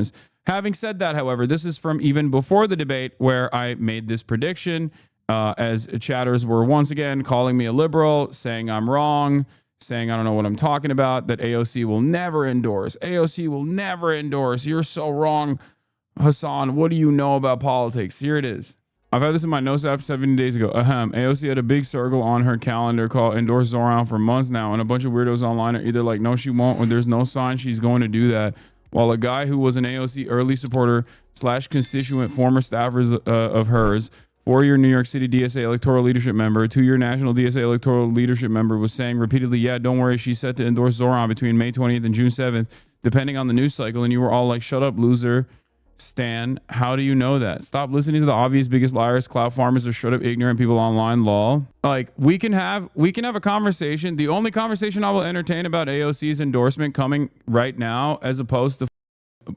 enormous. Having said that, however, this is from even before the debate where I made this prediction, as chatters were once again calling me a liberal, saying I'm wrong, saying I don't know what I'm talking about, that AOC will never endorse. AOC will never endorse. You're so wrong, Hasan. What do you know about politics? Here it is. I've had this in my notes app 70 days ago. AOC had a big circle on her calendar called Endorse Zohran for months now, and a bunch of weirdos online are either like, no, she won't, or there's no sign she's going to do that. While a guy who was an AOC early supporter / constituent, former staffers of hers, 4-year New York City DSA electoral leadership member, 2-year national DSA electoral leadership member, was saying repeatedly, yeah, don't worry, she's set to endorse Zohran between May 20th and June 7th, depending on the news cycle. And you were all like, shut up, loser. Stan, how do you know that? Stop listening to the obvious biggest liars, clout farmers, or shut up ignorant people online. Lol. Like, we can have a conversation. The only conversation I will entertain about AOC's endorsement coming right now, as opposed to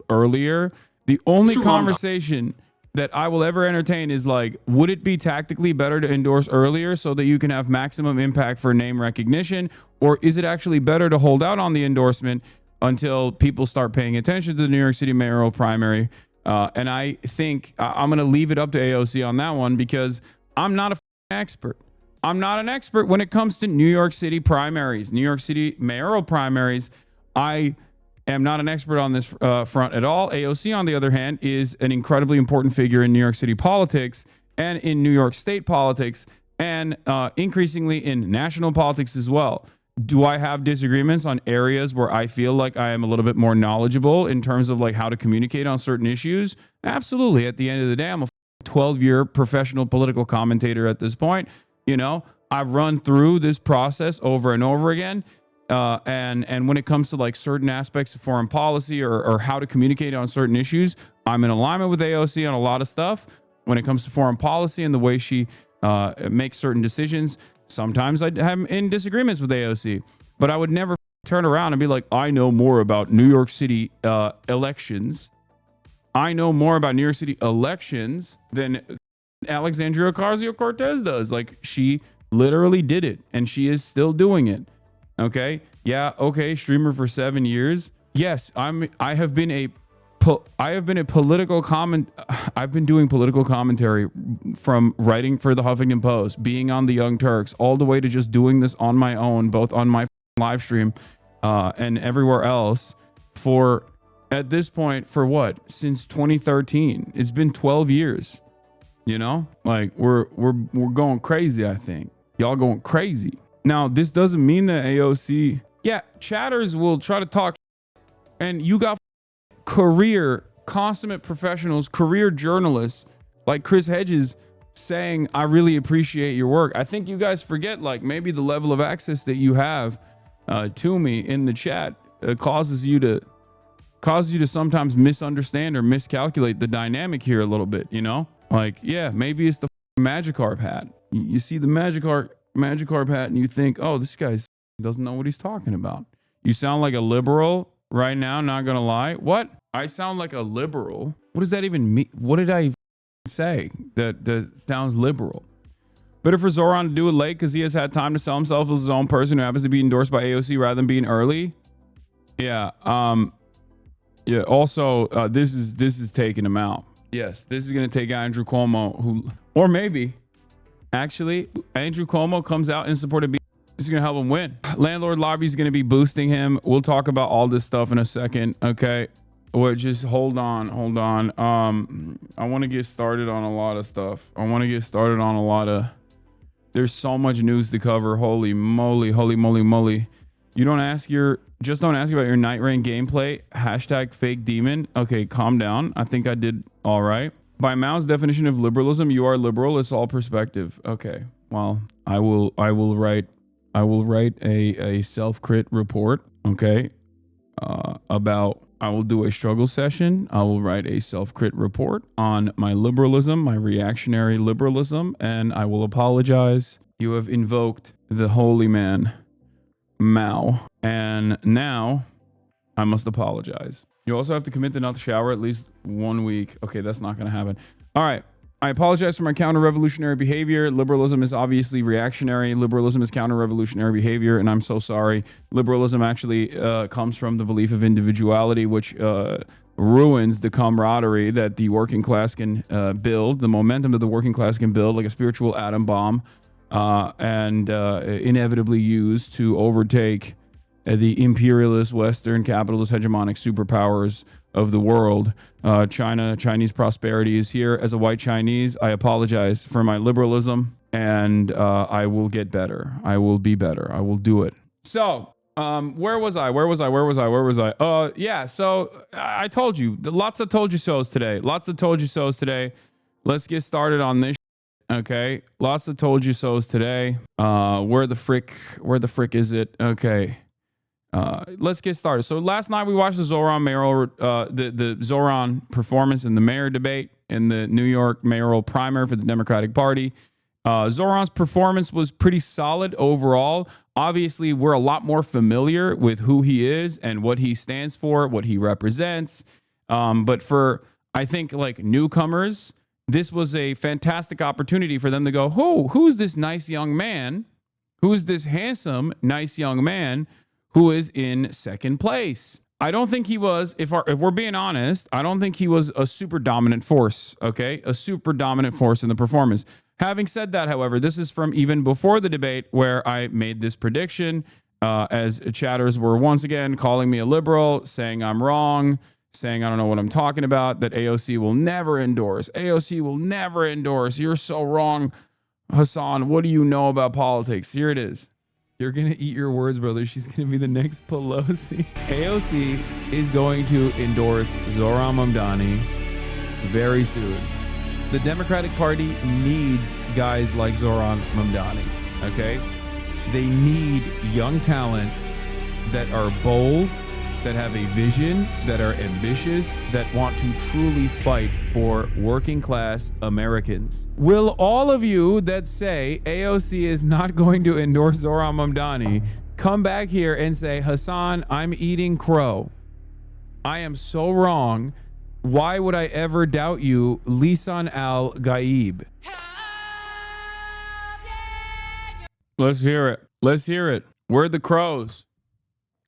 earlier, the only conversation that I will ever entertain is like, would it be tactically better to endorse earlier so that you can have maximum impact for name recognition, or is it actually better to hold out on the endorsement until people start paying attention to the New York City mayoral primary? And I think I'm going to leave it up to AOC on that one, because I'm not an expert. I'm not an expert when it comes to New York City primaries, New York City mayoral primaries. I am not an expert on this front at all. AOC, on the other hand, is an incredibly important figure in New York City politics and in New York state politics, and increasingly in national politics as well. Do I have disagreements on areas where I feel like I am a little bit more knowledgeable in terms of like how to communicate on certain issues? Absolutely. At the end of the day, I'm a 12-year professional political commentator at this point. You know, I've run through this process over and over again. And when it comes to like certain aspects of foreign policy or how to communicate on certain issues, I'm in alignment with AOC on a lot of stuff. When it comes to foreign policy and the way she makes certain decisions, sometimes I am in disagreements with AOC, but I would never turn around and be like, I know more about New York City elections. I know more about New York City elections than Alexandria Ocasio-Cortez does. Like, she literally did it, and she is still doing it. Okay. Yeah. Okay. Streamer for 7 years. Yes. I have been a political comment. I've been doing political commentary from writing for the Huffington Post, being on the Young Turks, all the way to just doing this on my own, both on my live stream and everywhere else for, at this point, for what? Since 2013. It's been 12 years. You know, like we're going crazy. I think y'all going crazy. Now, this doesn't mean that AOC, yeah, chatters will try to talk, and you got career consummate professionals, career journalists like Chris Hedges saying, I really appreciate your work. I think you guys forget, like, maybe the level of access that you have to me in the chat causes you to sometimes misunderstand or miscalculate the dynamic here a little bit, you know? Like, yeah, maybe it's the Magikarp hat. You see the Magikarp hat and you think, oh, this guy doesn't know what he's talking about. You sound like a liberal right now, not gonna lie. What? I sound like a liberal? What does that even mean? What did I say that sounds liberal? Better for Zohran to do it late because he has had time to sell himself as his own person who happens to be endorsed by AOC rather than being early. Yeah. Yeah. Also, this is taking him out. Yes, this is gonna take Andrew Cuomo, or maybe actually Andrew Cuomo comes out in support of B. This is gonna help him win. Landlord lobby is gonna be boosting him. We'll talk about all this stuff in a second. Okay. Or just hold on. I want to get started on a lot of stuff. There's so much news to cover. Holy moly. You don't ask just don't ask about your Night Rain gameplay. # fake demon. Okay, calm down. I think I did all right. By Mao's definition of liberalism, you are liberal. It's all perspective. Okay. Well, I will write a self-crit report. Okay. I will do a struggle session. I will write a self-crit report on my liberalism, my reactionary liberalism, and I will apologize. You have invoked the holy man, Mao, and now I must apologize. You also have to commit to not shower at least 1 week. Okay, that's not going to happen. All right. I apologize for my counter-revolutionary behavior. Liberalism is obviously reactionary. Liberalism is counter-revolutionary behavior, and I'm so sorry. Liberalism actually comes from the belief of individuality, which ruins the camaraderie that the working class can build, the momentum that the working class can build, like a spiritual atom bomb, and inevitably use to overtake the imperialist, Western, capitalist, hegemonic superpowers of the world. Chinese prosperity is here. As a white Chinese, I apologize for my liberalism, and I will get better. I will be better. I will do it. So, where was I? Yeah, so I told you, lots of told you so's today. Let's get started on this. Okay, lots of told you so's today. Where the frick is it? Okay. Let's get started. So last night we watched the Zohran the Zohran performance in the mayor debate in the New York mayoral primary for the Democratic Party. Zohran's performance was pretty solid overall. Obviously, we're a lot more familiar with who he is and what he stands for, what he represents. But for, I think, like newcomers, this was a fantastic opportunity for them to go, who's this nice young man? Who's this handsome, nice young man who is in second place? I don't think he was, if we're being honest, I don't think he was a super dominant force, okay? A super dominant force in the performance. Having said that, however, this is from even before the debate where I made this prediction, as chatters were once again calling me a liberal, saying I'm wrong, saying I don't know what I'm talking about, that AOC will never endorse. AOC will never endorse. You're so wrong, Hasan. What do you know about politics? Here it is. You're going to eat your words, brother. She's going to be the next Pelosi. AOC is going to endorse Zohran Mamdani very soon. The Democratic Party needs guys like Zohran Mamdani, okay? They need young talent that are bold, that have a vision, that are ambitious, that want to truly fight for working class Americans. Will all of you that say AOC is not going to endorse Zohran Mamdani come back here and say, Hasan, I'm eating crow. I am so wrong. Why would I ever doubt you, Lisan al-Gaib? Let's hear it. Let's hear it. Where are the crows?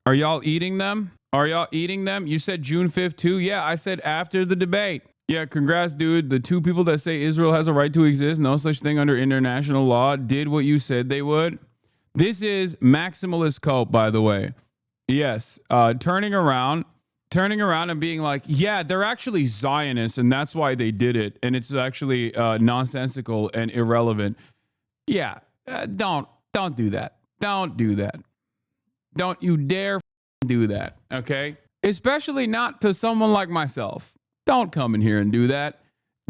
Are y'all eating them? Are y'all eating them? You said June 5th too? Yeah, I said after the debate. Yeah, congrats, dude. The two people that say Israel has a right to exist, no such thing under international law, did what you said they would. This is maximalist cope, by the way. Yes, turning around and being like, yeah, they're actually Zionists, and that's why they did it, and it's actually nonsensical and irrelevant. Yeah, don't do that. Don't do that. Don't you dare do that, okay? Especially not to someone like myself. Don't come in here and do that.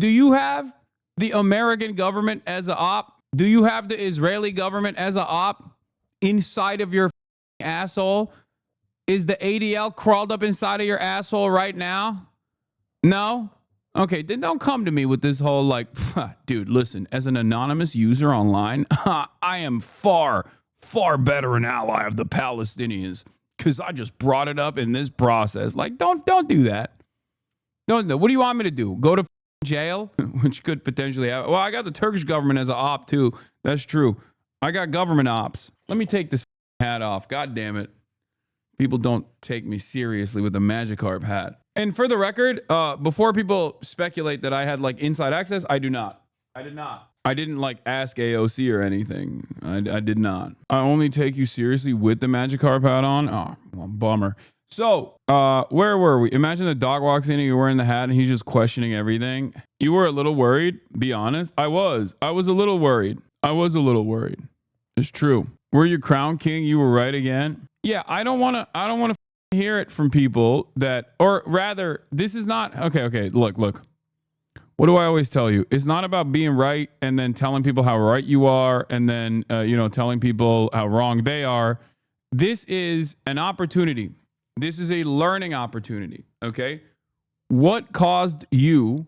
Do you have the American government as a op? Do you have the Israeli government as a op inside of your asshole? Is the ADL crawled up inside of your asshole right now? No? Okay, then don't come to me with this whole like, dude, listen, as an anonymous user online, I am far better an ally of the Palestinians because I just brought it up in this process. Like, don't do that. Don't. What do you want me to do? Go to jail? Which could potentially happen. Well, I got the Turkish government as an op too. That's true. I got government ops. Let me take this hat off. God damn it. People don't take me seriously with the Magikarp hat. And for the record, before people speculate that I had like inside access, I do not. I did not. I didn't like ask AOC or anything. I did not. I only take you seriously with the Magikarp hat on. Oh, well, bummer. So, where were we? Imagine the dog walks in and you're wearing the hat and he's just questioning everything. You were a little worried. Be honest. I was a little worried. It's true. Were you crown king? You were right again. Yeah, I don't want to hear it from people that, or rather, this is not, okay, look. What do I always tell you? It's not about being right and then telling people how right you are and then, telling people how wrong they are. This is an opportunity. This is a learning opportunity, okay? What caused you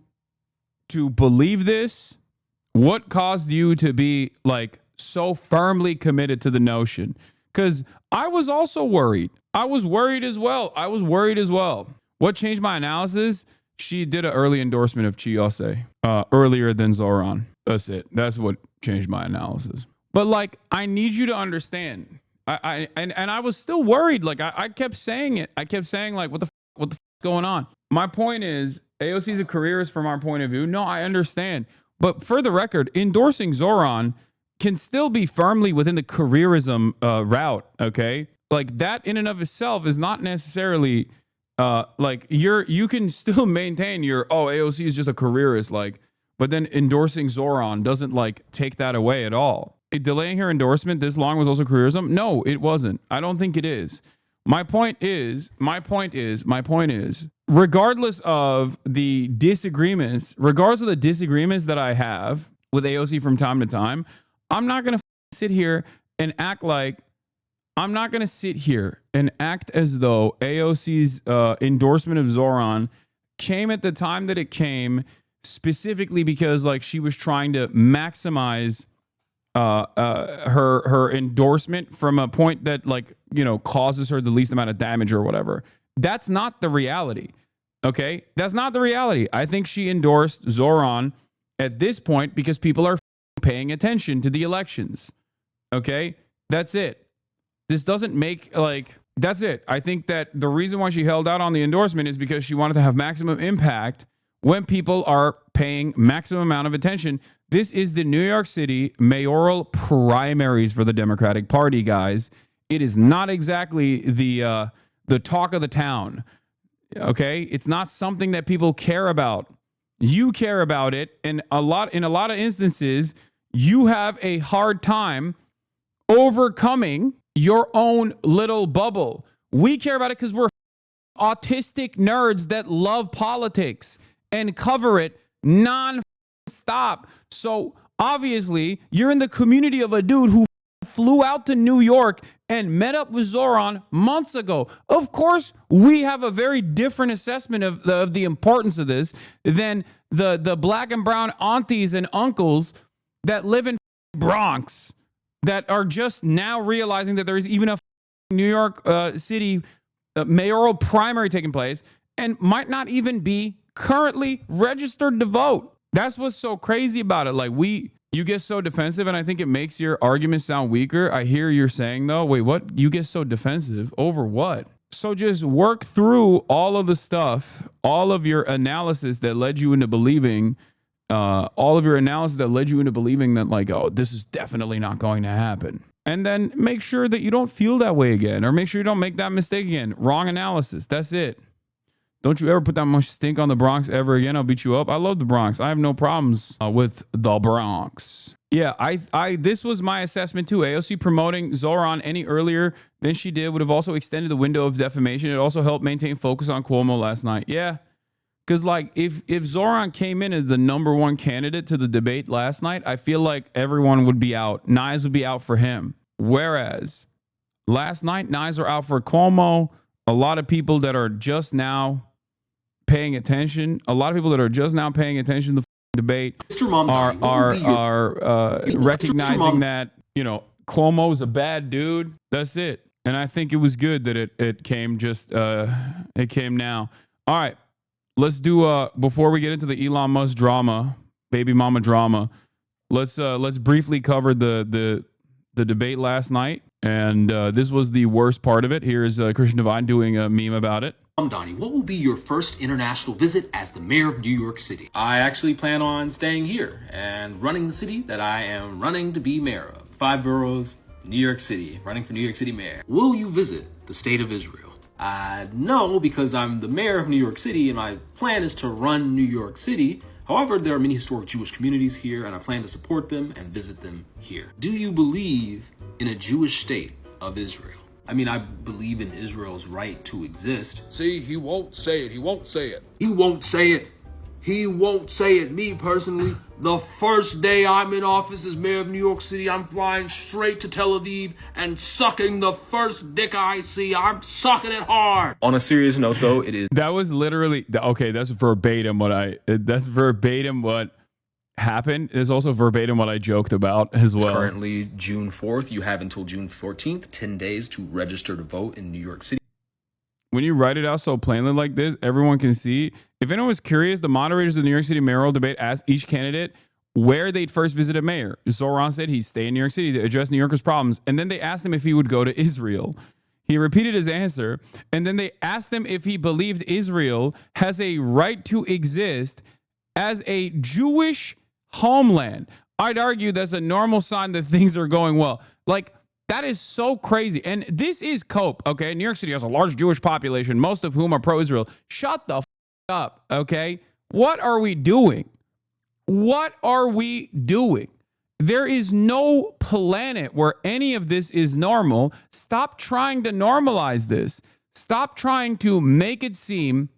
to believe this? What caused you to be like so firmly committed to the notion? Because I was also worried. I was worried as well. What changed my analysis? She did an early endorsement of Chiose earlier than Zohran. That's it. That's what changed my analysis. But like, I need you to understand. I was still worried. Like I kept saying it. I kept saying like, what the going on? My point is, AOC is a careerist from our point of view. No, I understand. But for the record, endorsing Zohran can still be firmly within the careerism route, okay? Like that in and of itself is not necessarily like you can still maintain your, AOC is just a careerist, like, but then endorsing Zohran doesn't like take that away at all. Delaying her endorsement this long was also careerism? No, it wasn't. I don't think it is. My point is, regardless of the disagreements that I have with AOC from time to time, I'm not going to sit here and act as though AOC's endorsement of Zohran came at the time that it came specifically because like she was trying to maximize her endorsement from a point that like, causes her the least amount of damage or whatever. That's not the reality. Okay. That's not the reality. I think she endorsed Zohran at this point because people are paying attention to the elections. Okay. That's it. This doesn't make that's it. I think that the reason why she held out on the endorsement is because she wanted to have maximum impact when people are paying maximum amount of attention. This is the New York City mayoral primaries for the Democratic Party, guys. It is not exactly the talk of the town. Okay, it's not something that people care about. You care about it, and in a lot of instances, you have a hard time overcoming your own little bubble. We care about it because we're autistic nerds that love politics and cover it non-stop. So obviously, you're in the community of a dude who flew out to New York and met up with Zohran months ago. Of course, we have a very different assessment of the importance of this than the black and brown aunties and uncles that live in Bronx that are just now realizing that there is even a New York City mayoral primary taking place and might not even be currently registered to vote. That's what's so crazy about it. Like you get so defensive, and I think it makes your argument sound weaker. I hear you're saying though, wait, what? You get so defensive over what? So just work through all of the stuff, all of your analysis that led you into believing, that like, oh, this is definitely not going to happen. And then make sure that you don't feel that way again, or make sure you don't make that mistake again. Wrong analysis. That's it. Don't you ever put that much stink on the Bronx ever again. I'll beat you up. I love the Bronx. I have no problems with the Bronx. Yeah, this was my assessment too. AOC promoting Zohran any earlier than she did would have also extended the window of defamation. It also helped maintain focus on Cuomo last night. Yeah, because like if Zohran came in as the number one candidate to the debate last night, I feel like everyone would be out. Knives would be out for him. Whereas last night, knives were out for Cuomo. A lot of people that are just now paying attention, to the debate are recognizing that, Cuomo's a bad dude. That's it. And I think it was good that it came now. All right. Let's do before we get into the Elon Musk drama, baby mama drama, let's briefly cover the debate last night. And this was the worst part of it. Here's Christian Divine doing a meme about it. Donnie, what will be your first international visit as the mayor of New York City? I actually plan on staying here and running the city that I am running to be mayor of. 5 boroughs, New York City, running for New York City mayor. Will you visit the state of Israel? No, because I'm the mayor of New York City and my plan is to run New York City. However, there are many historic Jewish communities here and I plan to support them and visit them here. Do you believe in a Jewish state of Israel? I mean, I believe in Israel's right to exist. See, he won't say it. He won't say it. He won't say it. He won't say it. Me personally, the first day I'm in office as mayor of New York City, I'm flying straight to Tel Aviv and sucking the first dick I see. I'm sucking it hard. On a serious note, though, it is. That was literally okay. That's verbatim what happened. Is also verbatim what I joked about as well. It's currently June 4th. You have until June 14th, 10 days to register to vote in New York City. When you write it out so plainly like this, everyone can see. If anyone was curious, the moderators of the New York City mayoral debate asked each candidate where they'd first visit a mayor. Zohran said he'd stay in New York City to address New Yorkers' problems. And then they asked him if he would go to Israel. He repeated his answer, and then they asked him if he believed Israel has a right to exist as a Jewish homeland. I'd argue that's a normal sign that things are going well. Like, that is so crazy. And this is cope, okay? New York City has a large Jewish population, most of whom are pro-Israel. Shut the f up, okay? What are we doing? What are we doing? There is no planet where any of this is normal. Stop trying to normalize this. Stop trying to make it seem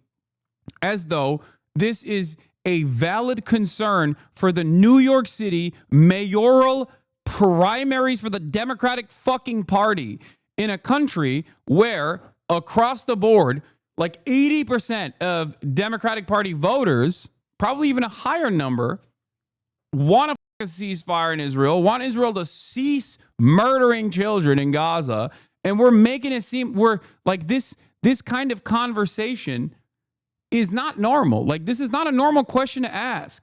as though this is a valid concern for the New York City mayoral primaries for the Democratic fucking Party in a country where across the board, like 80% of Democratic Party voters, probably even a higher number, want a ceasefire in Israel, want Israel to cease murdering children in Gaza. And we're making it seem we're like this kind of conversation is not normal. Like, this is not a normal question to ask.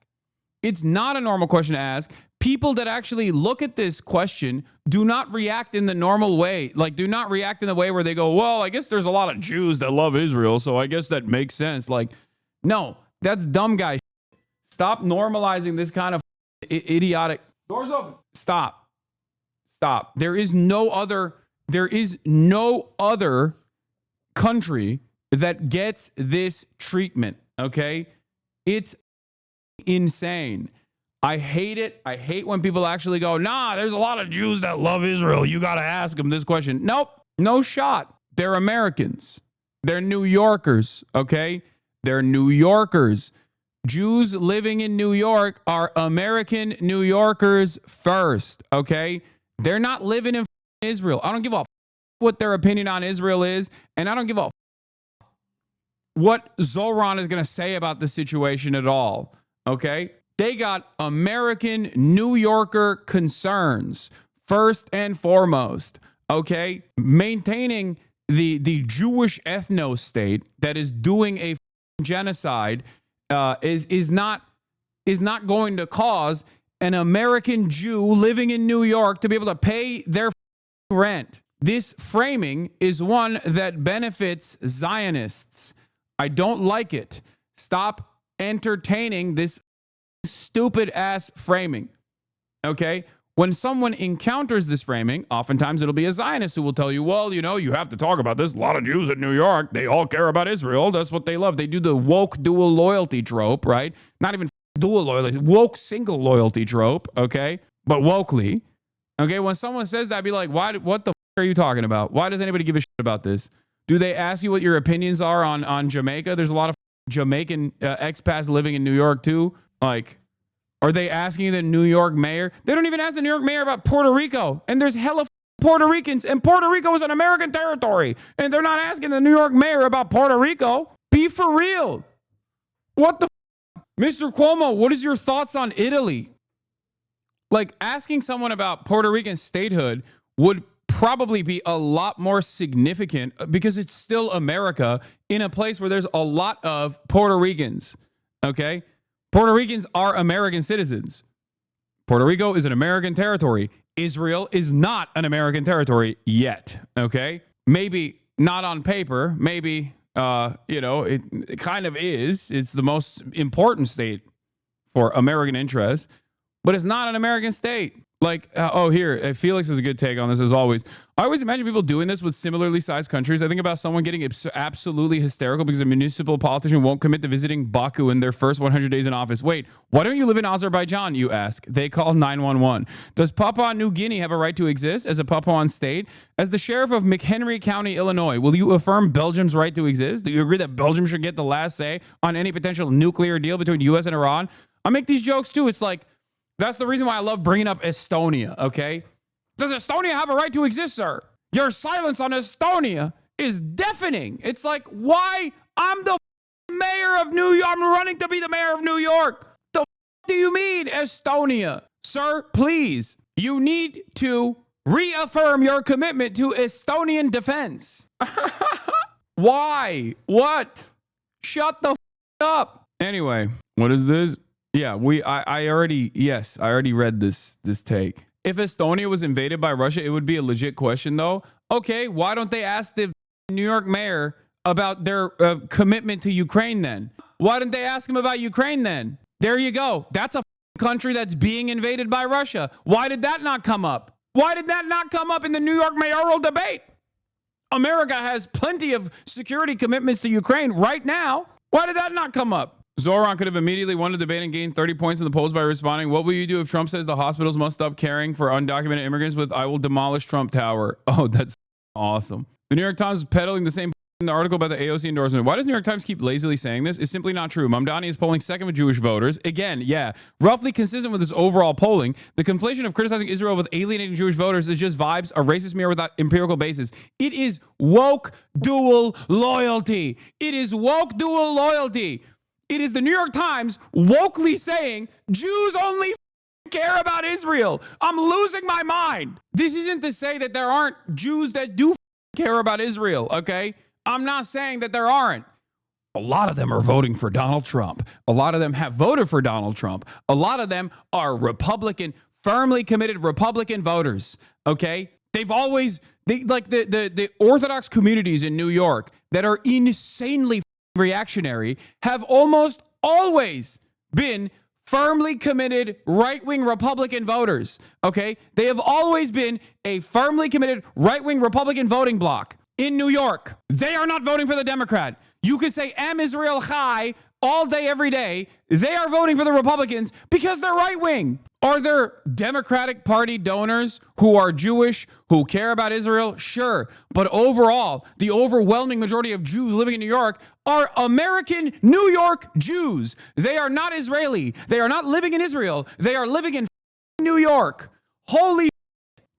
It's not a normal question to ask. People that actually look at this question do not react in the normal way. Like, do not react in the way where they go, well, I guess there's a lot of Jews that love Israel, so I guess that makes sense. Like, no, that's dumb guy shit. Stop normalizing this kind of idiotic. Doors open. Stop. There is no other country that gets this treatment, okay? It's insane. I hate it. I hate when people actually go, nah, there's a lot of Jews that love Israel. You got to ask them this question. Nope, no shot. They're Americans. They're New Yorkers, okay? They're New Yorkers. Jews living in New York are American New Yorkers first, okay? They're not living in Israel. I don't give a what their opinion on Israel is, and I don't give a what Zohran is going to say about the situation at all, okay? They got American New Yorker concerns first and foremost, okay? Maintaining the Jewish ethno-state that is doing a genocide is not going to cause an American Jew living in New York to be able to pay their rent. This framing is one that benefits Zionists. I don't like it. Stop entertaining this stupid ass framing. Okay? When someone encounters this framing, oftentimes it'll be a Zionist who will tell you, well, you know, you have to talk about this. A lot of Jews in New York, they all care about Israel. That's what they love. They do the woke dual loyalty trope, right? Not even dual loyalty, woke single loyalty trope, okay? But wokely. Okay? When someone says that, I'd be like, what the are you talking about? Why does anybody give a shit about this? Do they ask you what your opinions are on Jamaica? There's a lot of Jamaican expats living in New York too. Like, are they asking the New York mayor? They don't even ask the New York mayor about Puerto Rico. And there's hella Puerto Ricans. And Puerto Rico is an American territory. And they're not asking the New York mayor about Puerto Rico. Be for real. What the Mr. Cuomo, what is your thoughts on Italy? Like, asking someone about Puerto Rican statehood would probably be a lot more significant because it's still America in a place where there's a lot of Puerto Ricans, okay? Puerto Ricans are American citizens. Puerto Rico is an American territory. Israel is not an American territory yet, okay? Maybe not on paper. Maybe, it kind of is. It's the most important state for American interests, but it's not an American state. Like, here, Felix has a good take on this as always. I always imagine people doing this with similarly sized countries. I think about someone getting absolutely hysterical because a municipal politician won't commit to visiting Baku in their first 100 days in office. Wait, why don't you live in Azerbaijan, you ask? They call 911. Does Papua New Guinea have a right to exist as a Papuan state? As the sheriff of McHenry County, Illinois, will you affirm Belgium's right to exist? Do you agree that Belgium should get the last say on any potential nuclear deal between U.S. and Iran? I make these jokes too. It's like, that's the reason why I love bringing up Estonia, okay? Does Estonia have a right to exist, sir? Your silence on Estonia is deafening. It's like, why? I'm the mayor of New York. I'm running to be the mayor of New York. The do you mean, Estonia? Sir, please, you need to reaffirm your commitment to Estonian defense. Why? What? Shut the up. Anyway, what is this? Yeah, I already read this take. If Estonia was invaded by Russia, it would be a legit question, though. Okay, why don't they ask the New York mayor about their commitment to Ukraine then? Why didn't they ask him about Ukraine then? There you go. That's a country that's being invaded by Russia. Why did that not come up? Why did that not come up in the New York mayoral debate? America has plenty of security commitments to Ukraine right now. Why did that not come up? Zohran could have immediately won the debate and gained 30 points in the polls by responding, what will you do if Trump says the hospitals must stop caring for undocumented immigrants with I will demolish Trump Tower? Oh, that's awesome. The New York Times is peddling the same in the article about the AOC endorsement. Why does New York Times keep lazily saying this? It's simply not true. Mamdani is polling second with Jewish voters. Again, yeah, roughly consistent with his overall polling. The conflation of criticizing Israel with alienating Jewish voters is just vibes, a racist mirror without empirical basis. It is woke dual loyalty. It is woke dual loyalty. It is the New York Times wokely saying Jews only care about Israel. I'm losing my mind. This isn't to say that there aren't Jews that do care about Israel, okay? I'm not saying that there aren't. A lot of them are voting for Donald Trump. A lot of them have voted for Donald Trump. A lot of them are Republican, firmly committed Republican voters, okay? They've always, like the Orthodox communities in New York that are insanely reactionary have almost always been firmly committed right-wing Republican voters, okay? They have always been a firmly committed right-wing Republican voting bloc in New York. They are not voting for the Democrat. You could say Am Israel Chai all day, every day. They are voting for the Republicans because they're right-wing. Are there Democratic Party donors who are Jewish, who care about Israel? Sure. But overall, the overwhelming majority of Jews living in New York are American New York Jews. They are not Israeli. They are not living in Israel. They are living in New York. Holy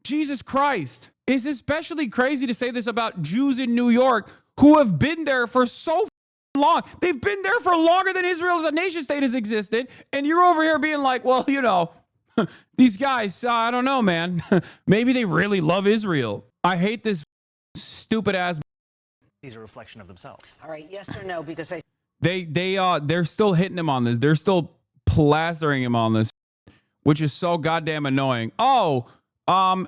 Jesus Christ. It's especially crazy to say this about Jews in New York who have been there for so long. They've been there for longer than Israel as a nation state has existed. And you're over here being like, well, you know, these guys, I don't know, man. Maybe they really love Israel. I hate this stupid ass. These are a reflection of themselves. All right, yes or no? Because they're still hitting him on this. They're still plastering him on this, which is so goddamn annoying. Oh,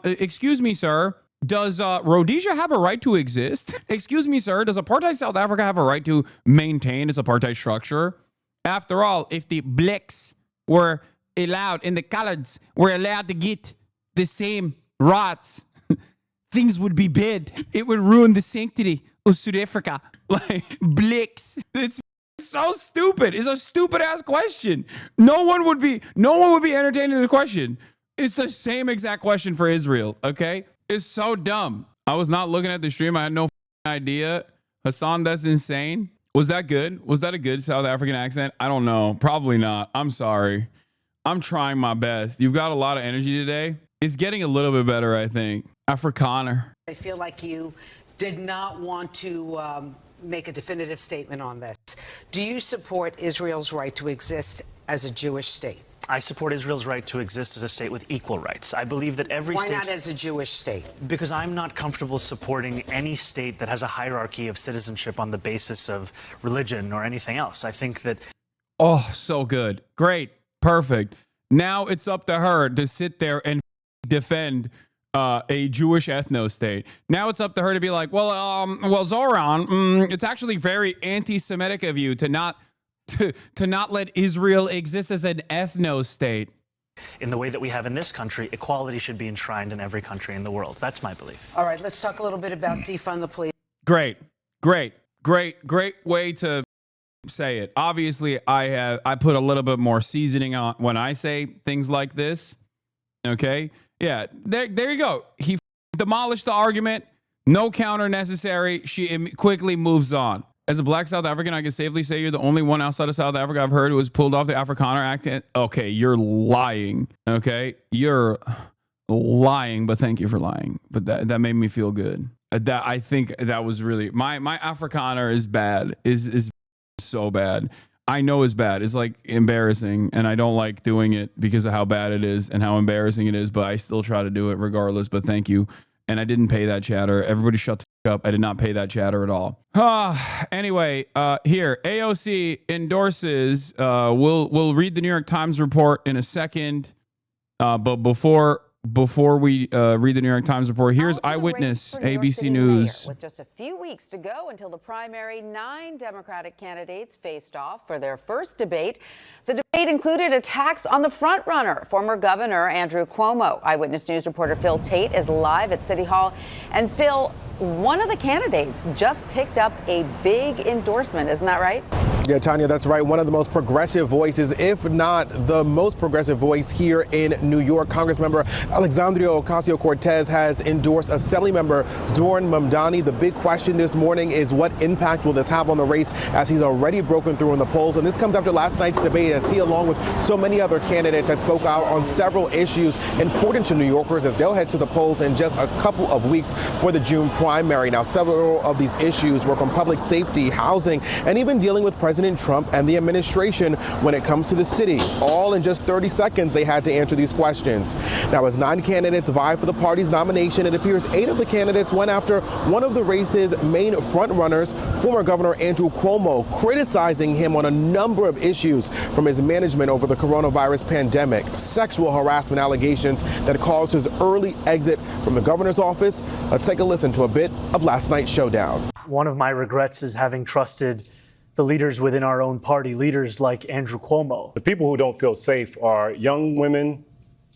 excuse me, sir. Does Rhodesia have a right to exist? Excuse me, sir. Does apartheid South Africa have a right to maintain its apartheid structure? After all, if the blacks were allowed and the coloreds were allowed to get the same rights, things would be bad. It would ruin the sanctity of South Africa. Like, blacks. It's so stupid. It's a stupid ass question. No one would be entertaining the question. It's the same exact question for Israel, okay? It's so dumb. I was not looking at the stream. I had no idea. Hasan, that's insane. Was that good? Was that a good South African accent? I don't know. Probably not. I'm sorry. I'm trying my best. You've got a lot of energy today. It's getting a little bit better, I think. Afrikaner. I feel like you did not want to make a definitive statement on this. Do you support Israel's right to exist as a Jewish state? I support Israel's right to exist as a state with equal rights. I believe that every state... Why not as a Jewish state? Because I'm not comfortable supporting any state that has a hierarchy of citizenship on the basis of religion or anything else. I think that... Oh, so good. Great. Perfect. Now it's up to her to sit there and defend a Jewish ethno-state. Now it's up to her to be like, well, Zohran, it's actually very anti-Semitic of you to not let Israel exist as an ethno-state. In the way that we have in this country, equality should be enshrined in every country in the world. That's my belief. All right, let's talk a little bit about defund the police. Great way to say it. Obviously, I put a little bit more seasoning on when I say things like this. Okay? Yeah, there you go. He demolished the argument. No counter necessary. She quickly moves on. As a black South African, I can safely say you're the only one outside of South Africa I've heard who has pulled off the Afrikaner accent. Okay, you're lying. Okay, you're lying, but thank you for lying. But that made me feel good. That I think that was really my Afrikaner is bad. Is so bad. I know it's bad. It's like embarrassing, and I don't like doing it because of how bad it is and how embarrassing it is. But I still try to do it regardless. But thank you. And I didn't pay that chatter. Everybody shut the fuck up. I did not pay that chatter at all. Anyway, here, AOC endorses, we'll read the New York Times report in a second. But before before we read the New York Times report, here's Eyewitness, ABC News. With just a few weeks to go until the primary, 9 Democratic candidates faced off for their first debate. The debate included attacks on the frontrunner, former Governor Andrew Cuomo. Eyewitness News reporter Phil Tate is live at City Hall. And Phil, one of the candidates just picked up a big endorsement. Isn't that right? Yeah, Tanya, that's right. One of the most progressive voices, if not the most progressive voice here in New York. Congressmember Alexandria Ocasio-Cortez has endorsed Assemblymember Zohran Mamdani. The big question this morning is what impact will this have on the race, as he's already broken through in the polls. And this comes after last night's debate, as he, along with so many other candidates, had spoke out on several issues important to New Yorkers as they'll head to the polls in just a couple of weeks for the June primary. Now, several of these issues were from public safety, housing, and even dealing with President Trump and the administration when it comes to the city. All in just 30 seconds, they had to answer these questions. Now, as 9 candidates vie for the party's nomination, it appears 8 of the candidates went after one of the race's main frontrunners, former Governor Andrew Cuomo, criticizing him on a number of issues, from his management over the coronavirus pandemic, sexual harassment allegations that caused his early exit from the governor's office. Let's take a listen to a bit of last night's showdown. One of my regrets is having trusted the leaders within our own party, leaders like Andrew Cuomo. The people who don't feel safe are young women,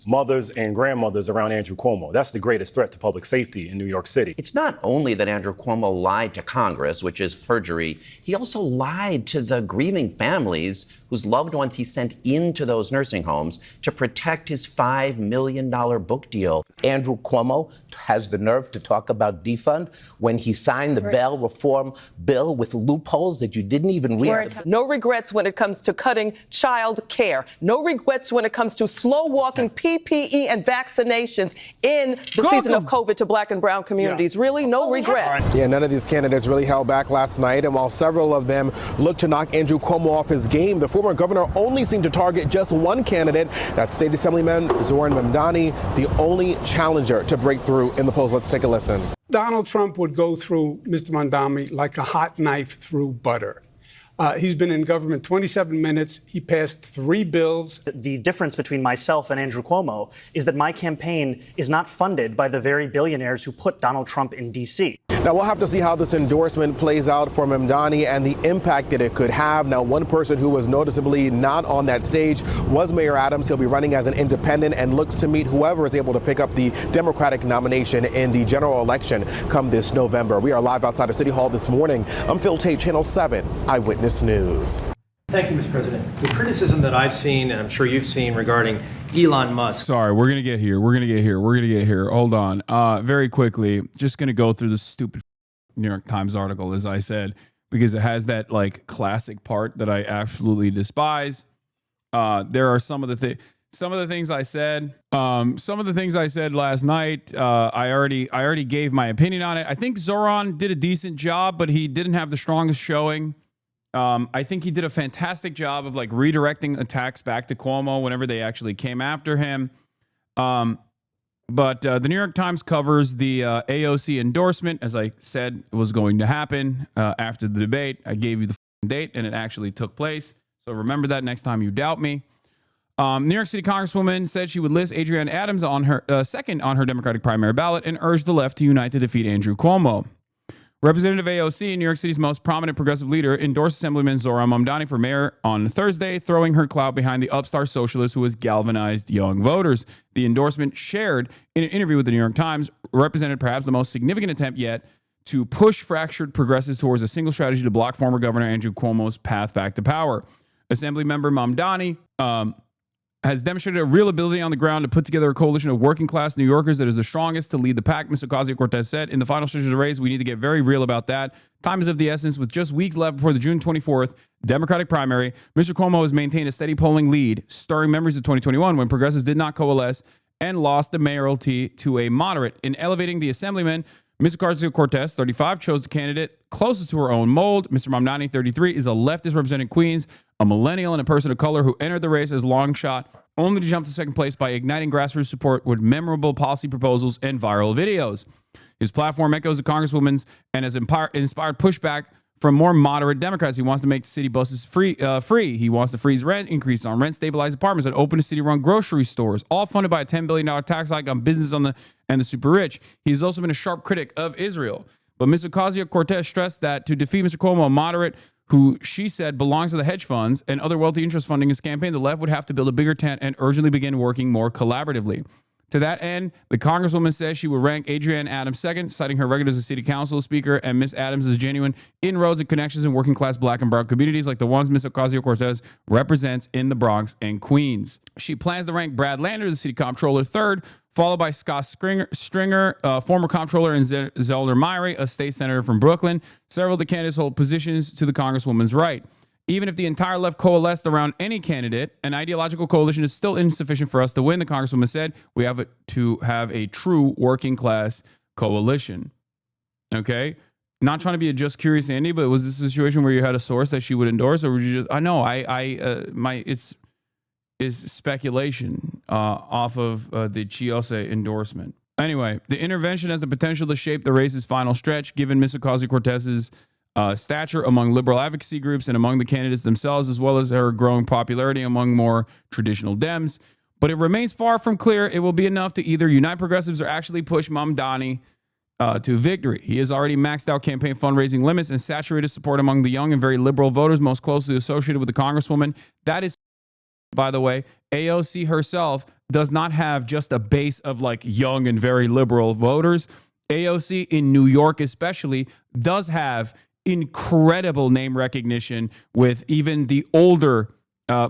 mothers and grandmothers around Andrew Cuomo. That's the greatest threat to public safety in New York City. It's not only that Andrew Cuomo lied to Congress, which is perjury, he also lied to the grieving families whose loved ones he sent into those nursing homes to protect his $5 million book deal. Andrew Cuomo has the nerve to talk about defund when he signed the bail reform bill with loopholes that you didn't even read. No regrets when it comes to cutting child care. No regrets when it comes to slow walking PPE and vaccinations in the season of COVID to black and brown communities. Really, no regrets. Yeah, none of these candidates really held back last night. And while several of them looked to knock Andrew Cuomo off his game, the former governor only seemed to target just one candidate, that's State Assemblyman Zohran Mamdani, the only challenger to break through in the polls. Let's take a listen. Donald Trump would go through Mr. Mamdani like a hot knife through butter. He's been in government 27 minutes. He passed 3 bills. The difference between myself and Andrew Cuomo is that my campaign is not funded by the very billionaires who put Donald Trump in D.C. Now, we'll have to see how this endorsement plays out for Mamdani and the impact that it could have. Now, one person who was noticeably not on that stage was Mayor Adams. He'll be running as an independent and looks to meet whoever is able to pick up the Democratic nomination in the general election come this November. We are live outside of City Hall this morning. I'm Phil Tate, Channel 7 Eyewitness News. Thank you, Mr. President. The criticism that I've seen, and I'm sure you've seen, regarding Elon Musk. Sorry, we're going to get here. Hold on. Very quickly, just going to go through the stupid New York Times article, as I said, because it has that like classic part that I absolutely despise. There are some of the things I said. Some of the things I said last night, I already gave my opinion on it. I think Zohran did a decent job, but he didn't have the strongest showing. I think he did a fantastic job of like redirecting attacks back to Cuomo whenever they actually came after him. But the New York Times covers the AOC endorsement, as I said it was going to happen after the debate. I gave you the date, and it actually took place. So remember that next time you doubt me. New York City Congresswoman said she would list Adrienne Adams on her second on her Democratic primary ballot and urged the left to unite to defeat Andrew Cuomo. Representative AOC, New York City's most prominent progressive leader, endorsed Assemblyman Zohran Mamdani for mayor on Thursday, throwing her clout behind the upstart socialist who has galvanized young voters. The endorsement, shared in an interview with the New York Times, represented perhaps the most significant attempt yet to push fractured progressives towards a single strategy to block former Governor Andrew Cuomo's path back to power. Assemblymember Mamdani has demonstrated a real ability on the ground to put together a coalition of working-class New Yorkers that is the strongest to lead the pack, Ms. Ocasio-Cortez said. In the final stretch of the race, we need to get very real about that. Time is of the essence. With just weeks left before the June 24th Democratic primary, Mr. Cuomo has maintained a steady polling lead, stirring memories of 2021 when progressives did not coalesce and lost the mayoralty to a moderate. In elevating the assemblyman, Ms. Ocasio-Cortez, 35, chose the candidate closest to her own mold. Mr. Mamdani, 33, is a leftist representing Queens, a millennial and a person of color who entered the race as long shot, only to jump to second place by igniting grassroots support with memorable policy proposals and viral videos. His platform echoes the Congresswoman's and has inspired pushback from more moderate Democrats. He wants to make the city buses free. He wants to freeze rent, increase on rent, stabilize apartments, and open city-run grocery stores, all funded by a $10 billion tax hike on business and the super rich. He's also been a sharp critic of Israel. But Ms. Ocasio-Cortez stressed that to defeat Mr. Cuomo, a moderate who she said belongs to the hedge funds and other wealthy interests funding his campaign, the left would have to build a bigger tent and urgently begin working more collaboratively. To that end, the Congresswoman says she would rank Adrienne Adams second, citing her record as a city council speaker and Ms. Adams' as genuine inroads and connections in working class black and brown communities like the ones Ms. Ocasio-Cortez represents in the Bronx and Queens. She plans to rank Brad Lander, the city comptroller, third, followed by Scott Stringer, former comptroller, and Zelda Myrie, a state senator from Brooklyn. Several of the candidates hold positions to the Congresswoman's right. Even if the entire left coalesced around any candidate, an ideological coalition is still insufficient for us to win, the Congresswoman said. We have to have a true working class coalition. Okay? Not trying to be a just curious Andy, but was this a situation where you had a source that she would endorse, or would you just? I know it's speculation off of the Chiose endorsement. Anyway, the intervention has the potential to shape the race's final stretch, given Ms. Ocasio-Cortez's stature among liberal advocacy groups and among the candidates themselves, as well as her growing popularity among more traditional Dems. But it remains far from clear it will be enough to either unite progressives or actually push Mamdani to victory. He has already maxed out campaign fundraising limits and saturated support among the young and very liberal voters most closely associated with the Congresswoman. That is, by the way, AOC herself does not have just a base of like young and very liberal voters. AOC in New York especially does have incredible name recognition with even the older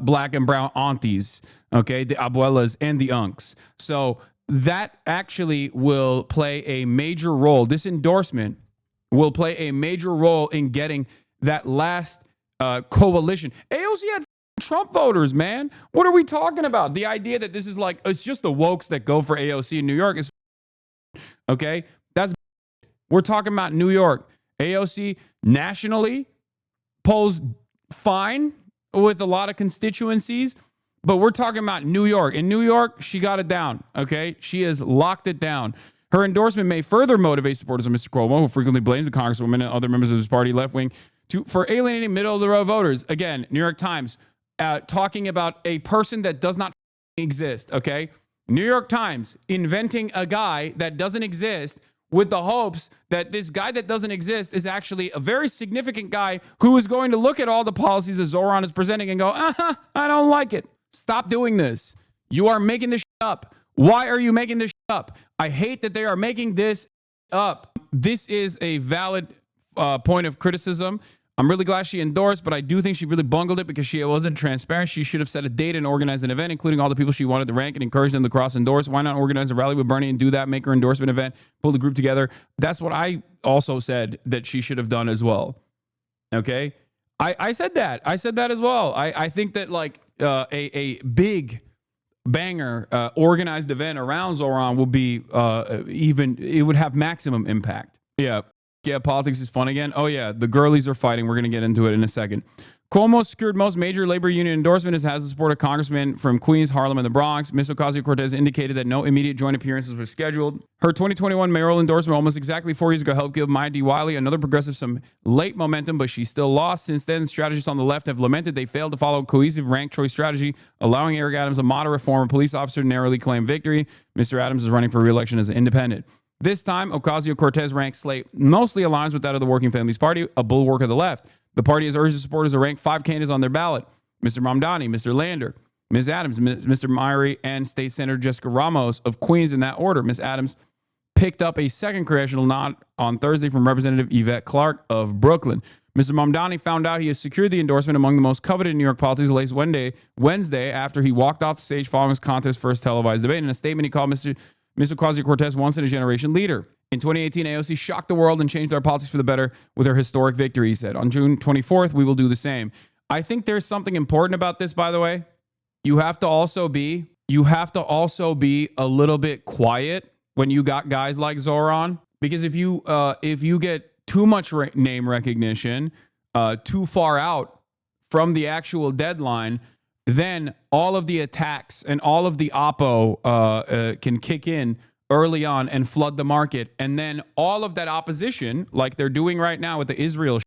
black and brown aunties, okay, the abuelas and the unks. So that actually will play a major role. This endorsement will play a major role in getting that last coalition. AOC had Trump voters, man. What are we talking about? The idea that this is like, it's just the wokes that go for AOC in New York is okay. We're talking about New York. AOC nationally polls fine with a lot of constituencies, but we're talking about New York. In New York, she got it down, okay? She has locked it down. Her endorsement may further motivate supporters of Mr. Cuomo, who frequently blames the Congresswoman and other members of his party left wing for alienating middle-of-the-road voters. Again, New York Times talking about a person that does not exist, okay? New York Times inventing a guy that doesn't exist with the hopes that this guy that doesn't exist is actually a very significant guy who is going to look at all the policies that Zohran is presenting and go, I don't like it. Stop doing this. You are making this up. Why are you making this up? I hate that they are making this up. This is a valid point of criticism. I'm really glad she endorsed, but I do think she really bungled it because she wasn't transparent. She should have set a date and organized an event, including all the people she wanted to rank and encourage them to cross-endorse. Why not organize a rally with Bernie and do that, make her endorsement event, pull the group together? That's what I also said that she should have done as well. Okay? I said that. I said that as well. I think that like a big banger organized event around Zohran will be it would have maximum impact. Yeah, politics is fun again. Oh, yeah, the girlies are fighting. We're going to get into it in a second. Cuomo secured most major labor union endorsement as has the support of congressmen from Queens, Harlem, and the Bronx. Ms. Ocasio-Cortez indicated that no immediate joint appearances were scheduled. Her 2021 mayoral endorsement almost exactly 4 years ago helped give Maya D. Wiley, another progressive, some late momentum, but she still lost. Since then, strategists on the left have lamented they failed to follow a cohesive rank choice strategy, allowing Eric Adams, a moderate former police officer, to narrowly claim victory. Mr. Adams is running for re-election as an independent. This time, Ocasio-Cortez ranked slate mostly aligns with that of the Working Families Party, a bulwark of the left. The party has urged its supporters to rank 5 candidates on their ballot: Mr. Mamdani, Mr. Lander, Ms. Adams, Mr. Myrie, and State Senator Jessica Ramos of Queens in that order. Ms. Adams picked up a second congressional nod on Thursday from Representative Yvette Clarke of Brooklyn. Mr. Mamdani found out he has secured the endorsement among the most coveted in New York politics late Wednesday after he walked off the stage following his contest's first televised debate. In a statement, he called Mr. Ocasio-Cortez once-in-a-generation leader. In 2018, AOC shocked the world and changed our politics for the better with her historic victory, he said. On June 24th, we will do the same. I think there's something important about this, by the way. You have to also be a little bit quiet when you got guys like Zohran, because if you get too much name recognition too far out from the actual deadline, then all of the attacks and all of the oppo can kick in early on and flood the market. And then all of that opposition, like they're doing right now with the Israel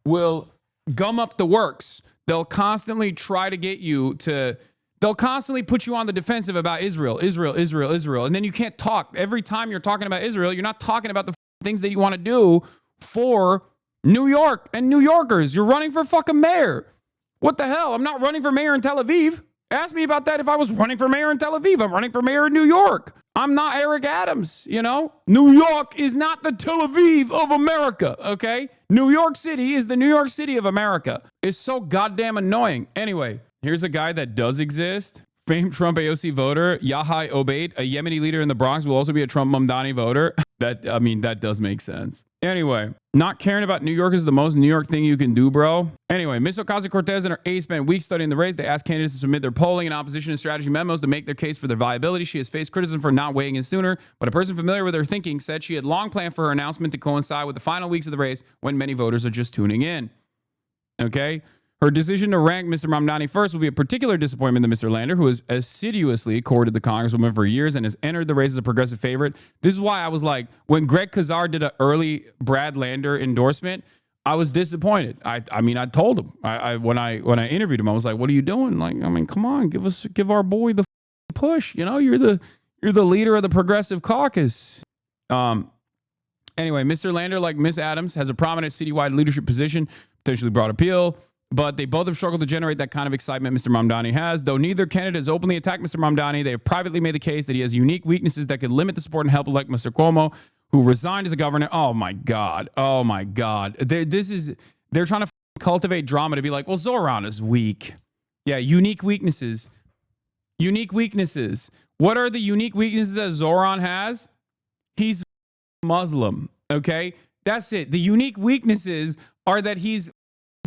will gum up the works. They'll constantly try to get you to, they'll constantly put you on the defensive about Israel. And then you can't talk. Every time you're talking about Israel, you're not talking about the things that you want to do for New York and New Yorkers. You're running for fucking mayor. What the hell? I'm not running for mayor in Tel Aviv. Ask me about that if I was running for mayor in Tel Aviv. I'm running for mayor in New York. I'm not Eric Adams, you know? New York is not the Tel Aviv of America, okay? New York City is the New York City of America. It's so goddamn annoying. Anyway, here's a guy that does exist. Famed Trump AOC voter, Yahya Obeid, a Yemeni leader in the Bronx, will also be a Trump Mamdani voter. That does make sense. Anyway, not caring about New York is the most New York thing you can do, bro. Anyway, Ms. Ocasio-Cortez and her aides spent weeks studying the race. They asked candidates to submit their polling and opposition and strategy memos to make their case for their viability. She has faced criticism for not weighing in sooner, but a person familiar with her thinking said she had long planned for her announcement to coincide with the final weeks of the race when many voters are just tuning in. Okay? Her decision to rank Mr. Mamdani first will be a particular disappointment to Mr. Lander, who has assiduously courted the Congresswoman for years and has entered the race as a progressive favorite. This is why I was like, when Greg Kazar did an early Brad Lander endorsement, I was disappointed. I told him when I interviewed him, I was like, "What are you doing? Like, I mean, come on, give our boy the push. You know, you're the leader of the Progressive Caucus." Anyway, Mr. Lander, like Ms. Adams, has a prominent citywide leadership position, potentially broad appeal. But they both have struggled to generate that kind of excitement Mr. Mamdani has. Though neither candidate has openly attacked Mr. Mamdani, they have privately made the case that he has unique weaknesses that could limit the support and help elect Mr. Cuomo, who resigned as a governor. Oh my God. They're trying to cultivate drama to be like, well, Zohran is weak. Yeah, unique weaknesses. What are the unique weaknesses that Zohran has? He's Muslim, okay? That's it. The unique weaknesses are that he's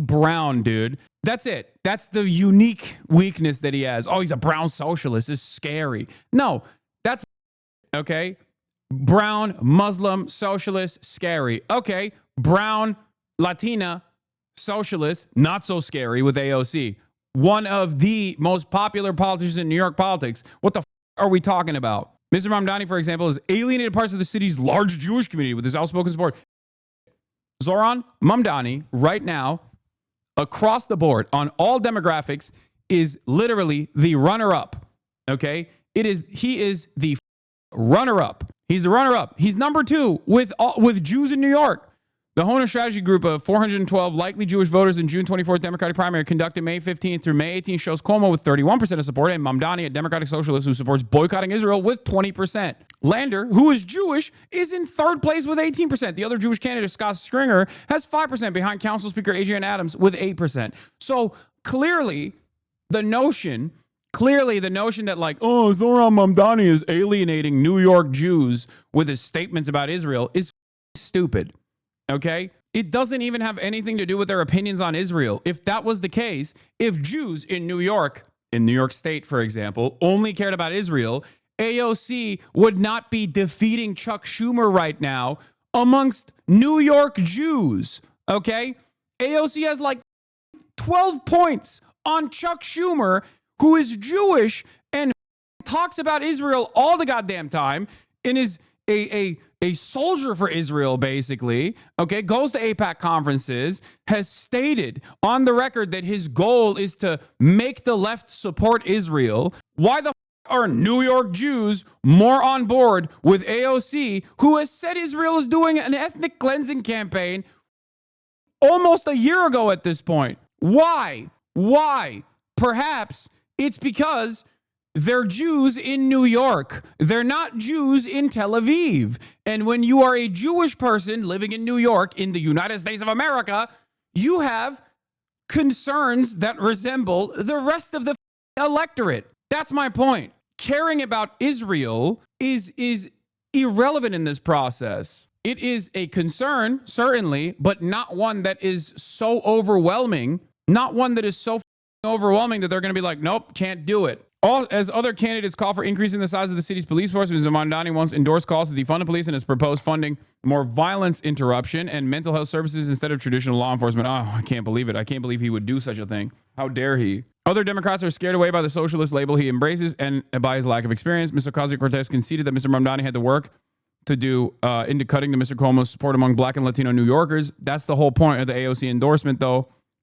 brown, dude. That's it. That's the unique weakness that he has. Oh, he's a brown socialist. It's scary. No, that's okay. Brown, Muslim, socialist, scary. Okay. Brown, Latina, socialist, not so scary with AOC. One of the most popular politicians in New York politics. What the are we talking about? Mr. Mamdani, for example, has alienated parts of the city's large Jewish community with his outspoken support. Zohran Mamdani, right now, across the board on all demographics, is literally the runner-up. Okay, he is the runner-up. He's the runner-up. He's number 2 with Jews in New York. The Honer Strategy Group of 412 likely Jewish voters in June 24th Democratic primary conducted May 15th through May 18th shows Cuomo with 31% of support and Mamdani, a Democratic socialist who supports boycotting Israel, with 20%. Lander, who is Jewish, is in 3rd place with 18%. The other Jewish candidate, Scott Stringer, has 5% behind Council Speaker Adrienne Adams with 8%. So clearly the notion that like, oh, Zohran Mamdani is alienating New York Jews with his statements about Israel is stupid. Okay? It doesn't even have anything to do with their opinions on Israel. If that was the case, if Jews in New York State, for example, only cared about Israel, AOC would not be defeating Chuck Schumer right now amongst New York Jews. Okay? AOC has like 12 points on Chuck Schumer, who is Jewish and talks about Israel all the goddamn time and is a soldier for Israel, basically, okay, goes to AIPAC conferences, has stated on the record that his goal is to make the left support Israel. Why the are New York Jews more on board with AOC, who has said Israel is doing an ethnic cleansing campaign almost a year ago at this point? Why? Perhaps it's because they're Jews in New York. They're not Jews in Tel Aviv. And when you are a Jewish person living in New York, in the United States of America, you have concerns that resemble the rest of the electorate. That's my point. Caring about Israel is irrelevant in this process. It is a concern, certainly, but not one that is so overwhelming, not one that is so overwhelming that they're going to be like, nope, can't do it. As other candidates call for increasing the size of the city's police force, Mr. Mamdani once endorsed calls to defund the police and has proposed funding more violence interruption and mental health services instead of traditional law enforcement. Oh, I can't believe it. I can't believe he would do such a thing. How dare he? Other Democrats are scared away by the socialist label he embraces and by his lack of experience. Mr. Ocasio-Cortez conceded that Mr. Mamdani had to work to do into cutting to Mr. Cuomo's support among Black and Latino New Yorkers. That's the whole point of the AOC endorsement, though.